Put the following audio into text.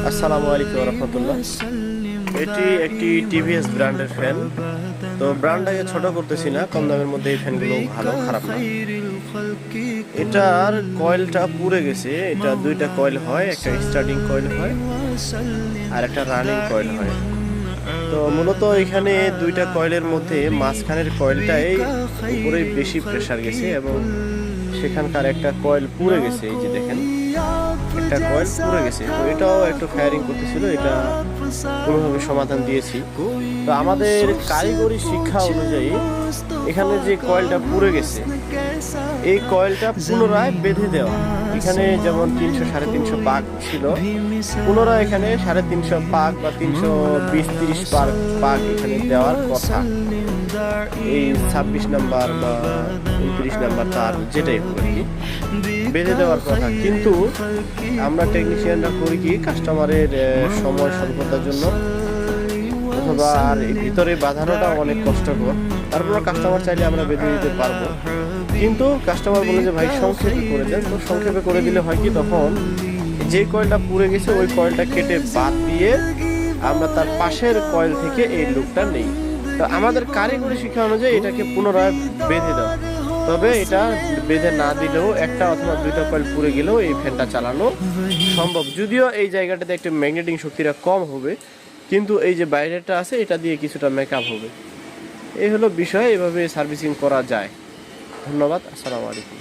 আসসালামু আলাইকুম রহমতুল্লাহ। এটি একটি টিভিএস ব্র্যান্ডের ফ্যান। তো ব্র্যান্ডটাকে ছোট করতেছি না, কম দামের মধ্যে এই ফ্যানগুলো ভালো, খারাপ না। এটার কয়েলটা পুড়ে গেছে। এটা দুইটা কয়েল হয়, একটা স্টার্টিং কয়েল হয় আর একটা রানিং কয়েল হয়। তো মূলত এখানে দুইটা কয়েলের মধ্যে মাঝখানের কয়েলটাই উপরে বেশি প্রেসার গেছে এবং সেখানকার একটা কয়েল পুড়ে গেছে। এই যে দেখেন, একটা কয়েল পুড়ে গেছে। তো এটাও একটু ফায়ারিং করতেছিল, এটা কোনোভাবে সমাধান দিয়েছি। তো আমাদের কারিগরি শিক্ষা অনুযায়ী এখানে যে কয়েলটা পুড়ে গেছে এই কয়েলটা পুনরায় বেঁধে দেওয়া। এখানে যেমন 300-350 পাক ছিল, পুনরায় এখানে 350 পাক বা 320-30 পাক এখানে দেওয়ার কথা। এই 26 নাম্বার বা 29 নাম্বার তার যেটাই হোক আর কি, বেঁধে দেওয়ার কথা। কিন্তু আমরা টেকনিশিয়ানরা করি কি, কাস্টমারের সময় স্বল্পতার জন্য অথবা আর ভিতরে বাঁধানোটা অনেক কষ্টকর, তারপর কাস্টমার চাইলে আমরা বেঁধে দিতে পারবো। কিন্তু কাস্টমার বলে যে ভাই সংক্ষেপে করে দেন। তো সংক্ষেপে করে দিলে হয় কি, তখন যে কয়েলটা পুড়ে গেছে ওই কয়েলটা কেটে বাদ দিয়ে আমরা তার পাশের কয়েল থেকে এই লুকটা নেই। তো আমাদের কারিগরি শিক্ষা অনুযায়ী এটাকে পুনরায় বেঁধে দেওয়া। তবে এটা বেঁধে না দিলেও একটা অথবা দুইটা কয়েল পুড়ে গেলেও এই ফ্যানটা চালানো সম্ভব। যদিও এই জায়গাটাতে একটু ম্যাগনেটিং শক্তিটা কম হবে, কিন্তু এই যে বাইরেটা আছে এটা দিয়ে কিছুটা মেকআপ হবে। এই হলো বিষয়, এভাবে সার্ভিসিং করা যায়। ধন্যবাদ। আসসালামু আলাইকুম।